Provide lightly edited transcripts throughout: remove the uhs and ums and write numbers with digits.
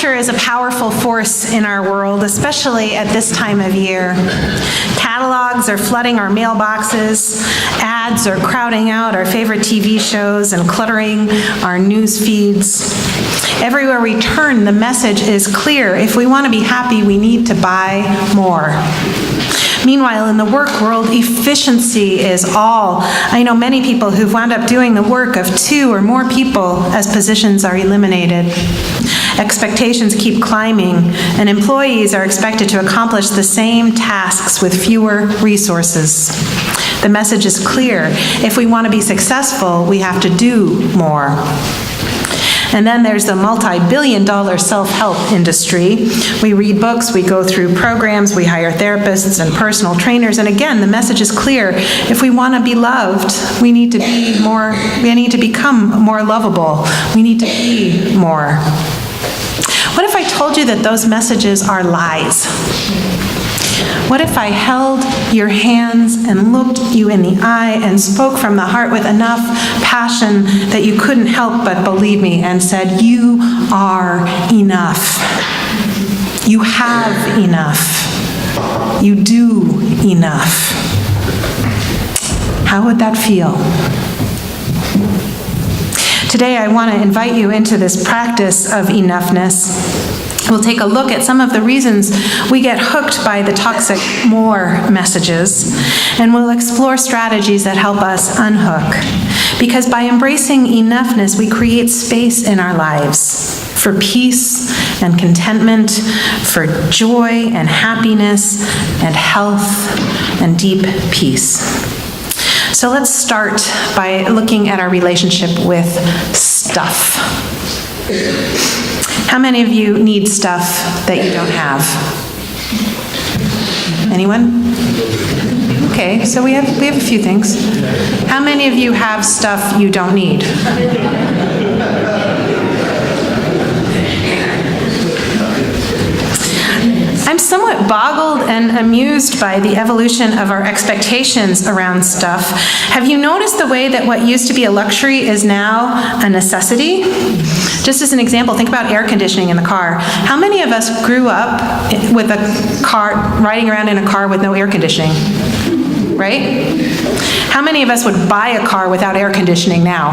Pressure is a powerful force in our world, especially at this time of year. Catalogs are flooding our mailboxes, ads are crowding out our favorite TV shows and cluttering our news feeds. Everywhere we turn, the message is clear. If we want to be happy, we need to buy more. Meanwhile, in the work world, efficiency is all. I know many people who've wound up doing the work of 2 or more people as positions are eliminated. Expectations keep climbing, and employees are expected to accomplish the same tasks with fewer resources. The message is clear. If we want to be successful, we have to do more. And then there's the multi-billion-dollar self-help industry. We read books, we go through programs, we hire therapists and personal trainers, and again, the message is clear. If we want to be loved, we need to become more lovable. We need to be more. What if I told you that those messages are lies? What if I held your hands and looked you in the eye and spoke from the heart with enough passion that you couldn't help but believe me and said, you are enough. You have enough. You do enough. How would that feel? Today I want to invite you into this practice of enoughness. We'll take a look at some of the reasons we get hooked by the toxic more messages, and we'll explore strategies that help us unhook. Because by embracing enoughness, we create space in our lives for peace and contentment, for joy and happiness and health and deep peace. So let's start by looking at our relationship with stuff. How many of you need stuff that you don't have? Anyone? Okay, so we have a few things. How many of you have stuff you don't need? I'm somewhat boggled and amused by the evolution of our expectations around stuff. Have you noticed the way that what used to be a luxury is now a necessity? Just as an example, think about air conditioning in the car. How many of us grew up with a car, riding around in a car with no air conditioning? Right? How many of us would buy a car without air conditioning now?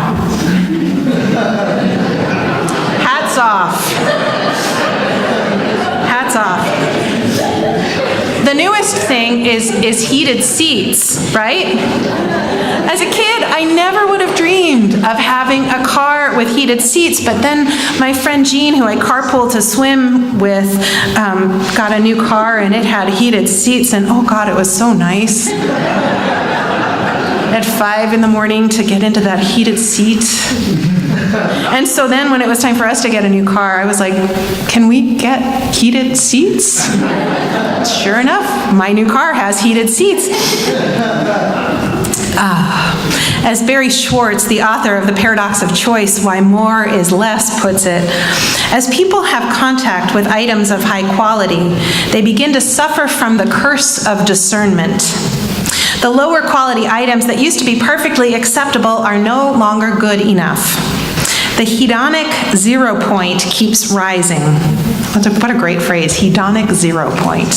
Hats off. Hats off. The newest thing is heated seats, right? As a kid, I never would have dreamed of having a car with heated seats, but then my friend Jean, who I carpooled to swim with, got a new car and it had heated seats, and oh God, it was so nice. At 5 in the morning to get into that heated seat. And so then when it was time for us to get a new car, I was like, can we get heated seats? Sure enough, my new car has heated seats. As Barry Schwartz, the author of The Paradox of Choice, Why More is Less, puts it, as people have contact with items of high quality, they begin to suffer from the curse of discernment. The lower quality items that used to be perfectly acceptable are no longer good enough. The hedonic 0 point keeps rising. What a great phrase, hedonic 0 point.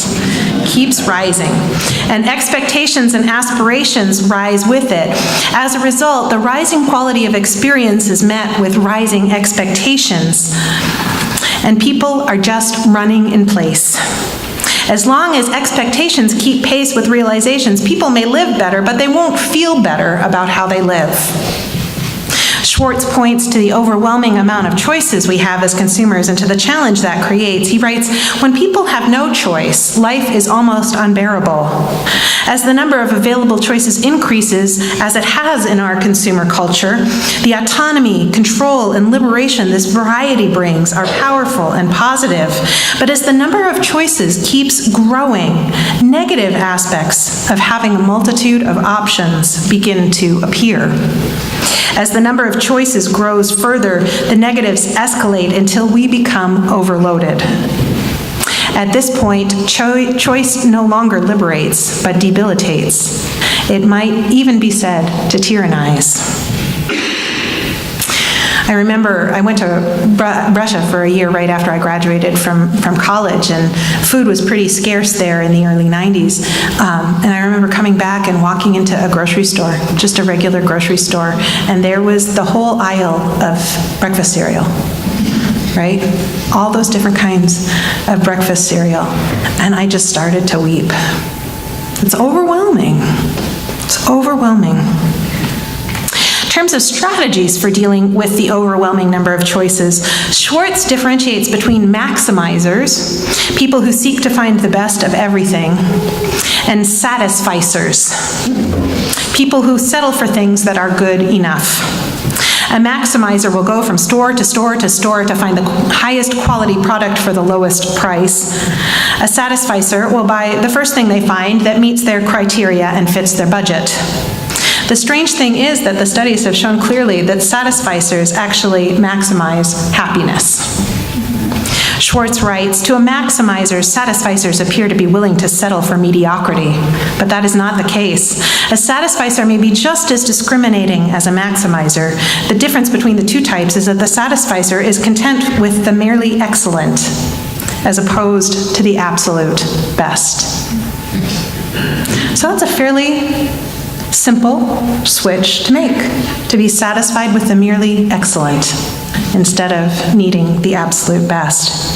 Keeps rising. And expectations and aspirations rise with it. As a result, the rising quality of experience is met with rising expectations. And people are just running in place. As long as expectations keep pace with realizations, people may live better, but they won't feel better about how they live. Schwartz points to the overwhelming amount of choices we have as consumers and to the challenge that creates. He writes, when people have no choice, life is almost unbearable. As the number of available choices increases, as it has in our consumer culture, the autonomy, control, and liberation this variety brings are powerful and positive. But as the number of choices keeps growing, negative aspects of having a multitude of options begin to appear. As the number of choices grows further, the negatives escalate until we become overloaded. At this point, choice no longer liberates, but debilitates. It might even be said to tyrannize. I remember I went to Russia for a year right after I graduated from college, and food was pretty scarce there in the early 90s. And I remember coming back and walking into a grocery store, just a regular grocery store, and there was the whole aisle of breakfast cereal, right? All those different kinds of breakfast cereal. And I just started to weep. It's overwhelming. It's overwhelming. In terms of strategies for dealing with the overwhelming number of choices, Schwartz differentiates between maximizers, people who seek to find the best of everything, and satisficers, people who settle for things that are good enough. A maximizer will go from store to store to store to find the highest quality product for the lowest price. A satisficer will buy the first thing they find that meets their criteria and fits their budget. The strange thing is that the studies have shown clearly that satisficers actually maximize happiness. Schwartz writes, to a maximizer, satisficers appear to be willing to settle for mediocrity, but that is not the case. A satisficer may be just as discriminating as a maximizer. The difference between the two types is that the satisficer is content with the merely excellent, as opposed to the absolute best. So that's a fairly simple switch to make, to be satisfied with the merely excellent instead of needing the absolute best.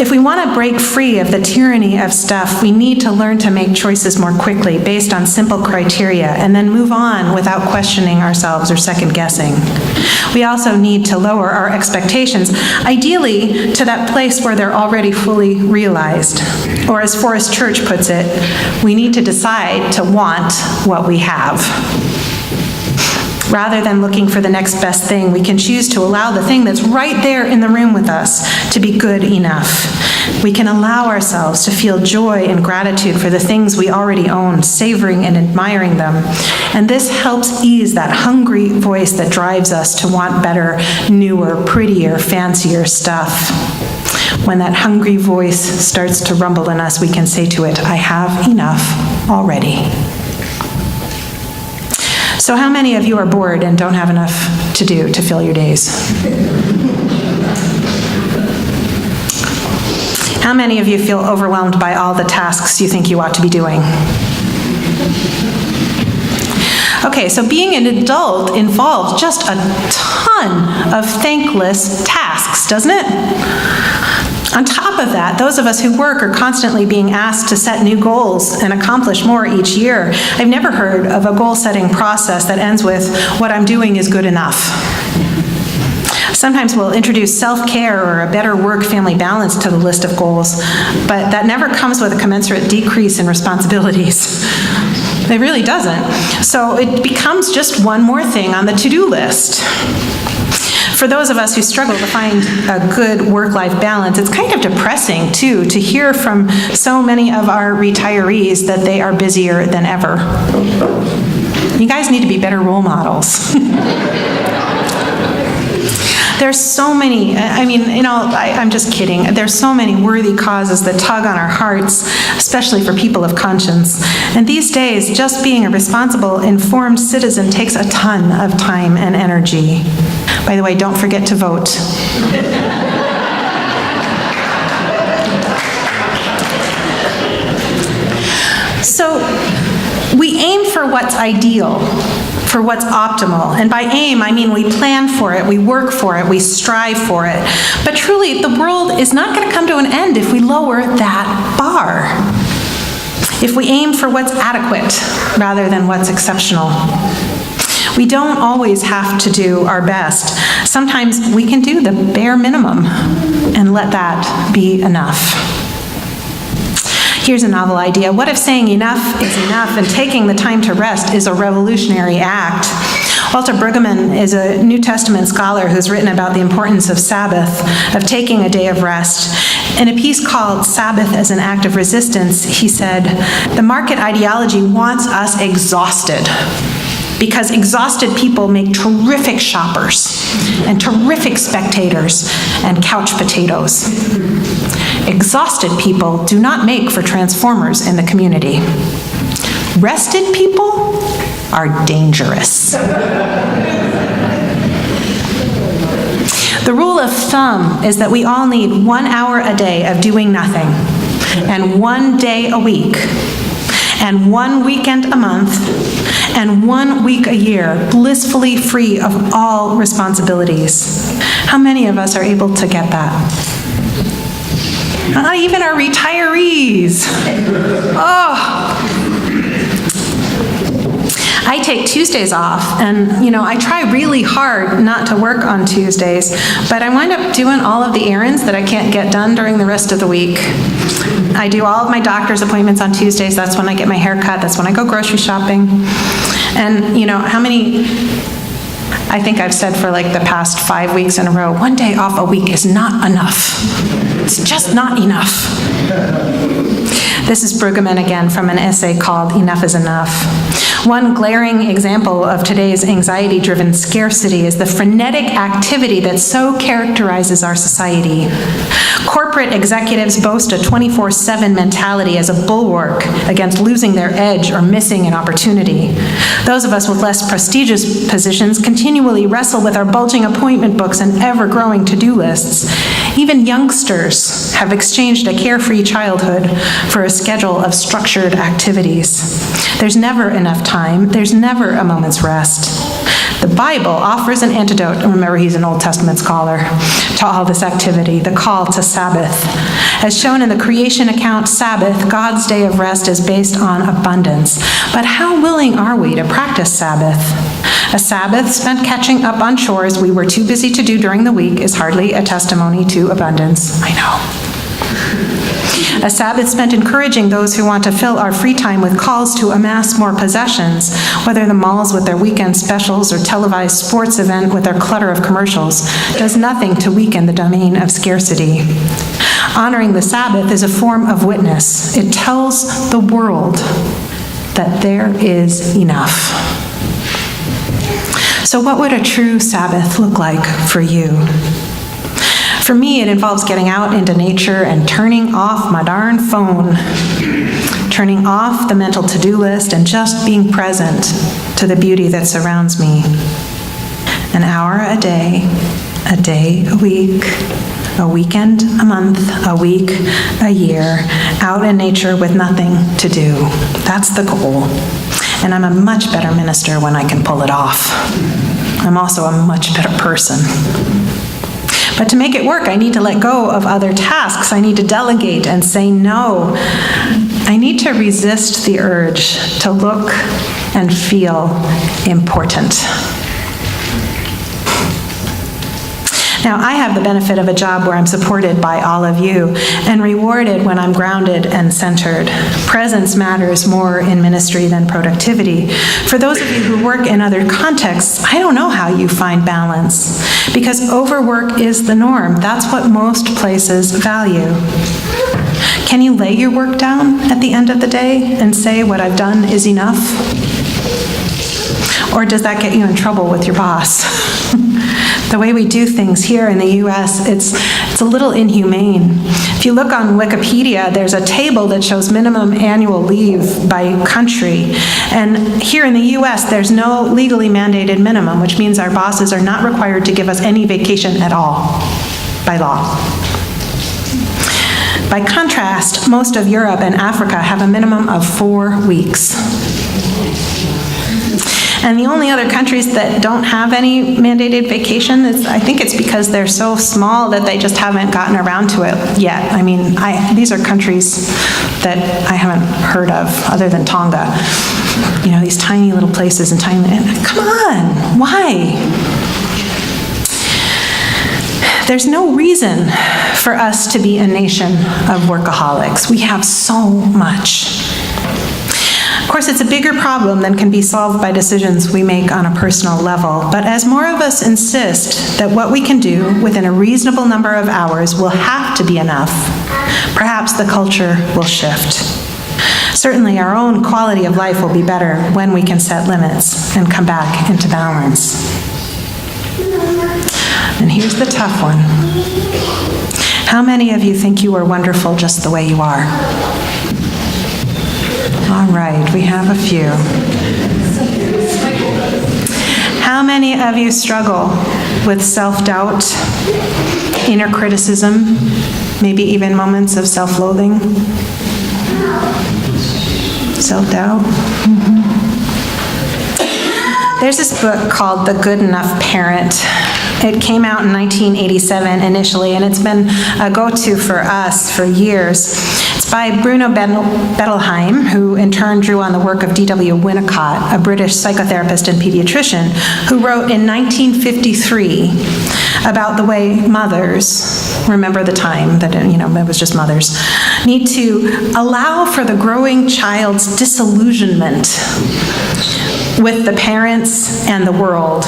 If we want to break free of the tyranny of stuff, we need to learn to make choices more quickly based on simple criteria and then move on without questioning ourselves or second guessing. We also need to lower our expectations, ideally to that place where they're already fully realized. Or as Forrest Church puts it, we need to decide to want what we have. Rather than looking for the next best thing, we can choose to allow the thing that's right there in the room with us to be good enough. We can allow ourselves to feel joy and gratitude for the things we already own, savoring and admiring them. And this helps ease that hungry voice that drives us to want better, newer, prettier, fancier stuff. When that hungry voice starts to rumble in us, we can say to it, I have enough already. So how many of you are bored and don't have enough to do to fill your days? How many of you feel overwhelmed by all the tasks you think you ought to be doing? Okay, so being an adult involves just a ton of thankless tasks, doesn't it? On top of that, those of us who work are constantly being asked to set new goals and accomplish more each year. I've never heard of a goal-setting process that ends with, what I'm doing is good enough. Sometimes we'll introduce self-care or a better work-family balance to the list of goals, but that never comes with a commensurate decrease in responsibilities. It really doesn't. So it becomes just one more thing on the to-do list. For those of us who struggle to find a good work-life balance, it's kind of depressing, too, to hear from so many of our retirees that they are busier than ever. You guys need to be better role models. There's so many, I'm just kidding. There's so many worthy causes that tug on our hearts, especially for people of conscience. And these days, just being a responsible, informed citizen takes a ton of time and energy. By the way, don't forget to vote. So, we aim for what's ideal, for what's optimal. And by aim, I mean we plan for it, we work for it, we strive for it. But truly, the world is not going to come to an end if we lower that bar. If we aim for what's adequate rather than what's exceptional. We don't always have to do our best. Sometimes we can do the bare minimum and let that be enough. Here's a novel idea. What if saying enough is enough and taking the time to rest is a revolutionary act? Walter Brueggemann is a New Testament scholar who's written about the importance of Sabbath, of taking a day of rest. In a piece called Sabbath as an Act of Resistance, he said, the market ideology wants us exhausted, because exhausted people make terrific shoppers and terrific spectators and couch potatoes. Exhausted people do not make for transformers in the community. Rested people are dangerous. The rule of thumb is that we all need 1 hour a day of doing nothing, and 1 day a week, and 1 weekend a month, and 1 week a year, blissfully free of all responsibilities. How many of us are able to get that? Not even our retirees. Oh. I take Tuesdays off, and I try really hard not to work on Tuesdays, but I wind up doing all of the errands that I can't get done during the rest of the week. I do all of my doctor's appointments on Tuesdays. That's when I get my hair cut. That's when I go grocery shopping. And how many, I think I've said for like the past 5 weeks in a row, 1 day off a week is not enough. It's just not enough. This is Brueggemann again from an essay called Enough is Enough. One glaring example of today's anxiety-driven scarcity is the frenetic activity that so characterizes our society. Corporate executives boast a 24/7 mentality as a bulwark against losing their edge or missing an opportunity. Those of us with less prestigious positions continually wrestle with our bulging appointment books and ever-growing to-do lists. Even youngsters have exchanged a carefree childhood for a schedule of structured activities. There's never enough time. There's never a moment's rest. The Bible offers an antidote, and remember he's an Old Testament scholar, to all this activity, the call to Sabbath. As shown in the creation account, Sabbath, God's day of rest, is based on abundance. But how willing are we to practice Sabbath? A Sabbath spent catching up on chores we were too busy to do during the week is hardly a testimony to abundance. I know. A Sabbath spent encouraging those who want to fill our free time with calls to amass more possessions, whether the malls with their weekend specials or televised sports event with their clutter of commercials, does nothing to weaken the domain of scarcity. Honoring the Sabbath is a form of witness. It tells the world that there is enough. So what would a true Sabbath look like for you? For me, it involves getting out into nature and turning off my darn phone, turning off the mental to-do list, and just being present to the beauty that surrounds me. An hour a day a week, a weekend a month, a week a year, out in nature with nothing to do. That's the goal. And I'm a much better minister when I can pull it off. I'm also a much better person. But to make it work, I need to let go of other tasks. I need to delegate and say no. I need to resist the urge to look and feel important. Now, I have the benefit of a job where I'm supported by all of you and rewarded when I'm grounded and centered. Presence matters more in ministry than productivity. For those of you who work in other contexts, I don't know how you find balance, because overwork is the norm. That's what most places value. Can you lay your work down at the end of the day and say, what I've done is enough? Or does that get you in trouble with your boss? The way we do things here in the U.S., it's a little inhumane. If you look on Wikipedia, there's a table that shows minimum annual leave by country. And here in the U.S., there's no legally mandated minimum, which means our bosses are not required to give us any vacation at all by law. By contrast, most of Europe and Africa have a minimum of 4 weeks. And the only other countries that don't have any mandated vacation, I think it's because they're so small that they just haven't gotten around to it yet. I mean, these are countries that I haven't heard of, other than Tonga. You know, these tiny little places and come on, why? There's no reason for us to be a nation of workaholics. We have so much. Of course, it's a bigger problem than can be solved by decisions we make on a personal level, but as more of us insist that what we can do within a reasonable number of hours will have to be enough, perhaps the culture will shift. Certainly, our own quality of life will be better when we can set limits and come back into balance. And here's the tough one. How many of you think you are wonderful just the way you are? All right, we have a few. How many many of you struggle with self-doubt, inner criticism, maybe even moments of self-loathing? Self-doubt? There's this book called The Good Enough Parent. It came out in 1987 initially, and it's been a go-to for us for years. It's by Bruno Bettelheim, who in turn drew on the work of D.W. Winnicott, a British psychotherapist and pediatrician, who wrote in 1953 about the way mothers, remember the time that it was just mothers, need to allow for the growing child's disillusionment with the parents and the world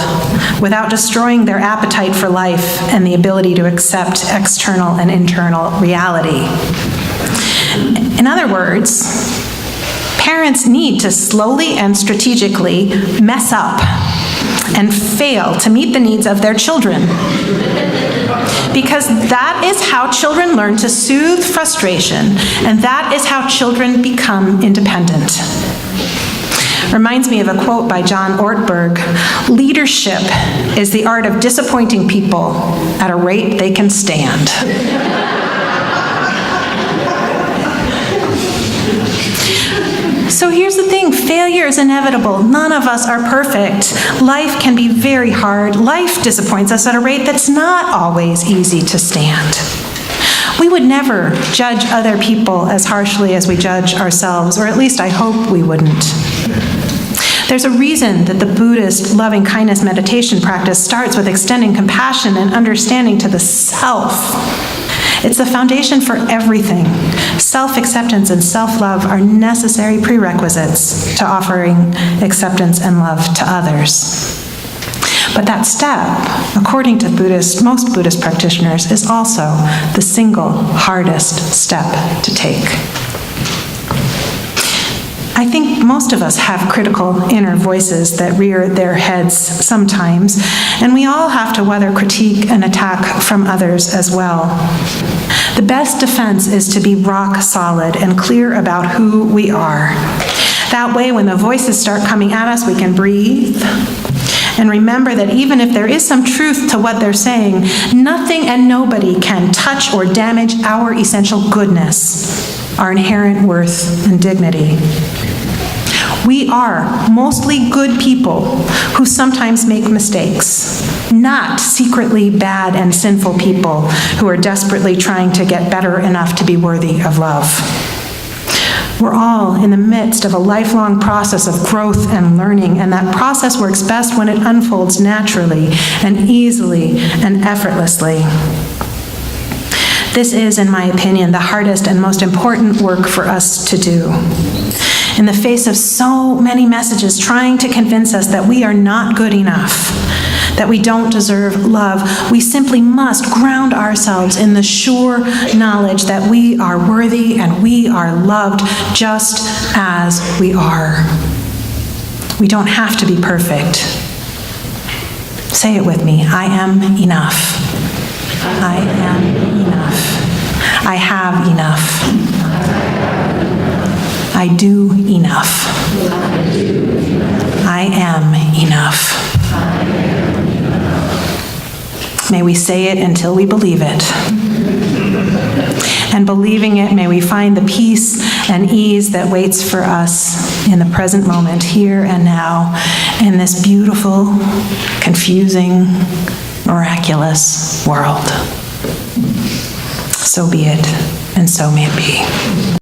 without destroying their appetite for life and the ability to accept external and internal reality. In other words, parents need to slowly and strategically mess up and fail to meet the needs of their children. Because that is how children learn to soothe frustration, and that is how children become independent. Reminds me of a quote by John Ortberg: "Leadership is the art of disappointing people at a rate they can stand." So here's the thing, failure is inevitable. None of us are perfect. Life can be very hard. Life disappoints us at a rate that's not always easy to stand. We would never judge other people as harshly as we judge ourselves, or at least I hope we wouldn't. There's a reason that the Buddhist loving kindness meditation practice starts with extending compassion and understanding to the self. It's the foundation for everything. Self-acceptance and self-love are necessary prerequisites to offering acceptance and love to others. But that step, according to most Buddhist practitioners, is also the single hardest step to take. I think most of us have critical inner voices that rear their heads sometimes, and we all have to weather critique and attack from others as well. The best defense is to be rock solid and clear about who we are. That way, when the voices start coming at us, we can breathe and remember that even if there is some truth to what they're saying, nothing and nobody can touch or damage our essential goodness, our inherent worth and dignity. We are mostly good people who sometimes make mistakes, not secretly bad and sinful people who are desperately trying to get better enough to be worthy of love. We're all in the midst of a lifelong process of growth and learning, and that process works best when it unfolds naturally and easily and effortlessly. This is, in my opinion, the hardest and most important work for us to do. In the face of so many messages trying to convince us that we are not good enough, that we don't deserve love, we simply must ground ourselves in the sure knowledge that we are worthy and we are loved just as we are. We don't have to be perfect. Say it with me. I am enough. I am enough. I have enough. I do enough. I am enough. May we say it until we believe it. And believing it, may we find the peace and ease that waits for us in the present moment, here and now, in this beautiful, confusing, miraculous world. So be it, and so may it be.